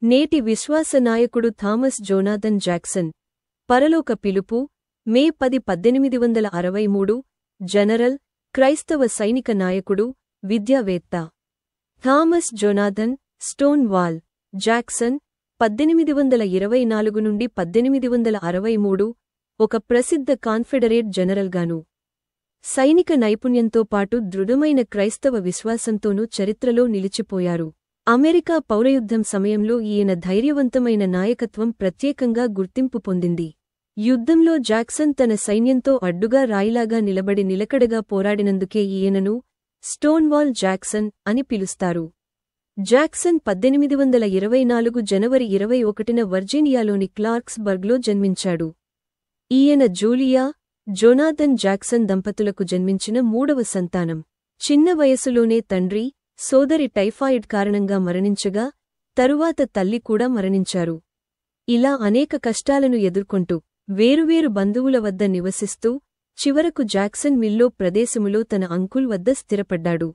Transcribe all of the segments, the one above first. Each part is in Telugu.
నేటి విశ్వాస నాయకుడు థామస్ జోనాథన్ జాక్సన్. పరలోక పిలుపు, మే 10, 1863. జనరల్, క్రైస్తవ సైనిక నాయకుడు, విద్యావేత్త. Thomas Jonathan Stonewall Jackson 1824 నుండి 1863 ఒక ప్రసిద్ధ కాన్ఫెడరేట్ జనరల్గాను, సైనిక నైపుణ్యంతో పాటు దృఢమైన క్రైస్తవ విశ్వాసంతోనూ చరిత్రలో నిలిచిపోయారు. అమెరికా పౌరయుద్ధం సమయంలో ఈయన ధైర్యవంతమైన నాయకత్వం ప్రత్యేకంగా గుర్తింపు పొందింది. యుద్ధంలో జాక్సన్ తన సైన్యంతో అడ్డుగా రాయిలాగా నిలబడి నిలకడగా పోరాడినందుకే ఈయనను స్టోన్వాల్ జాక్సన్ అని పిలుస్తారు. జాక్సన్ 1824 జనవరి 21న వర్జీనియాలోని క్లార్క్స్బర్గ్లో జన్మించాడు. ఈయన జూలియా, జోనాథన్ జాక్సన్ దంపతులకు జన్మించిన మూడవ సంతానం. చిన్న వయసులోనే తండ్రి, సోదరి టైఫాయిడ్ కారణంగా మరణించగా, తరువాత తల్లి కూడా మరణించారు. ఇలా అనేక కష్టాలను ఎదుర్కొంటూ, వేరువేరు బంధువుల వద్ద నివసిస్తూ, చివరకు జాక్సన్ మిల్లో ప్రదేశములో తన అంకుల్ వద్ద స్థిరపడ్డాడు.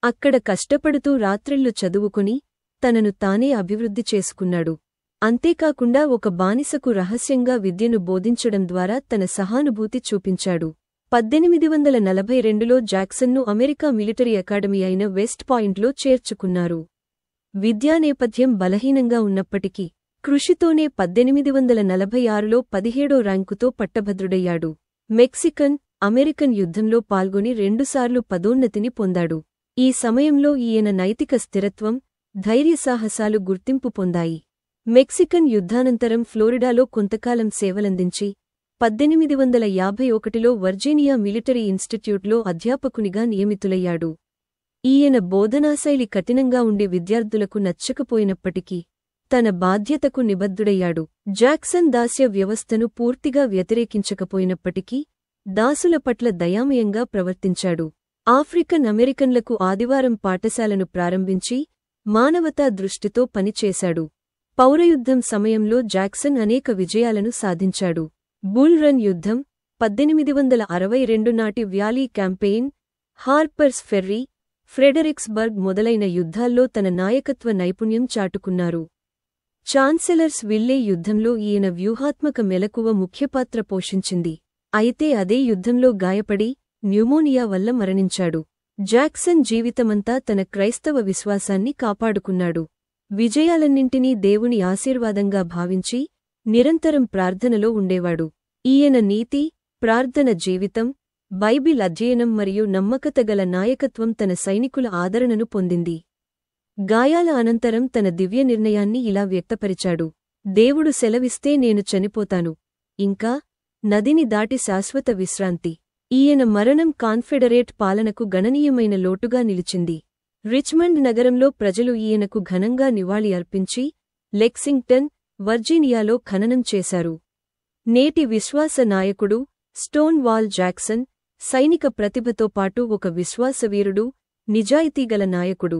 అక్కడ కష్టపడుతూ రాత్రిళ్లు చదువుకుని, తనను తానే అభివృద్ధి చేసుకున్నాడు. అంతేకాకుండా ఒక బానిసకు రహస్యంగా విద్యను బోధించడం ద్వారా తన సహానుభూతి చూపించాడు. 1842లో జాక్సన్ను అమెరికా మిలిటరీ అకాడమీ అయిన వెస్ట్ పాయింట్లో చేర్చుకున్నారు. విద్యా నేపథ్యం బలహీనంగా ఉన్నప్పటికీ, కృషితోనే 1846లో 17వ ర్యాంకుతో పట్టభద్రుడయ్యాడు. మెక్సికన్, అమెరికన్ యుద్ధంలో పాల్గొని రెండుసార్లు పదోన్నతిని పొందాడు. ఈ సమయంలో ఈయన నైతిక స్థిరత్వం, ధైర్యసాహసాలు గుర్తింపు పొందాయి. మెక్సికన్ యుద్ధానంతరం ఫ్లోరిడాలో కొంతకాలం సేవలందించి, 1851లో వర్జీనియా మిలిటరీ ఇన్స్టిట్యూట్లో అధ్యాపకునిగా నియమితులయ్యాడు. ఈయన బోధనాశైలి కఠినంగా ఉండి విద్యార్థులకు నచ్చకపోయినప్పటికీ, తన బాధ్యతకు నిబద్ధుడయ్యాడు. జాక్సన్ దాస్య వ్యవస్థను పూర్తిగా వ్యతిరేకించకపోయినప్పటికీ, దాసుల పట్ల దయామయంగా ప్రవర్తించాడు. ఆఫ్రికన్ అమెరికన్లకు ఆదివారం పాఠశాలను ప్రారంభించి, మానవతా దృష్టితో పనిచేశాడు. పౌరయుద్ధం సమయంలో జాక్సన్ అనేక విజయాలను సాధించాడు. బుల్ రన్ యుద్ధం, 1862 నాటి వ్యాలీ క్యాంపెయిన్, హార్పర్స్ ఫెర్రీ, ఫ్రెడరిక్స్బర్గ్ మొదలైన యుద్ధాల్లో తన నాయకత్వ నైపుణ్యం చాటుకున్నారు. ఛాన్సెలర్స్ విల్లే యుద్ధంలో ఈయన వ్యూహాత్మక మెలకువ ముఖ్యపాత్ర పోషించింది. అయితే అదే యుద్ధంలో గాయపడి, న్యూమోనియా వల్ల మరణించాడు. జాక్సన్ జీవితమంతా తన క్రైస్తవ విశ్వాసాన్ని కాపాడుకున్నాడు. విజయాలన్నింటినీ దేవుని ఆశీర్వాదంగా భావించి, నిరంతరం ప్రార్థనలో ఉండేవాడు. ఈయన నీతి, ప్రార్థన జీవితం, బైబిల్ అధ్యయనం మరియు నమ్మకతగల నాయకత్వం తన సైనికుల ఆదరణను పొందింది. గాయాల అనంతరం తన దివ్య నిర్ణయాన్ని ఇలా వ్యక్తపరిచాడు: దేవుడు సెలవిస్తే నేను చనిపోతాను, ఇంకా నదిని దాటి శాశ్వత విశ్రాంతి. ఈయన మరణం కాన్ఫెడరేట్ పాలనకు గణనీయమైన లోటుగా నిలిచింది. రిచ్మండ్ నగరంలో ప్రజలు ఈయనకు ఘనంగా నివాళి అర్పించి, లెక్సింగ్టన్, వర్జీనియాలో ఖననం చేశారు. నేటి విశ్వాస నాయకుడు స్టోన్ వాల్ జాక్సన్ సైనిక ప్రతిభతో పాటు ఒక విశ్వాసవీరుడు, నిజాయితీగల నాయకుడు.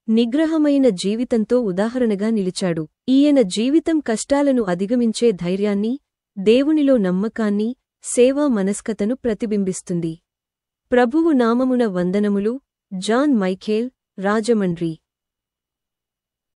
నిగ్రహమైన జీవితంతో ఉదాహరణగా నిలిచాడు. ఈయన జీవితం కష్టాలను అధిగమించే ధైర్యాన్ని, దేవునిలో నమ్మకాన్ని, సేవా మనస్కతను ప్రతిబింబిస్తుంది. ప్రభువు నామమున వందనములు. John Michael, Rajahmundry.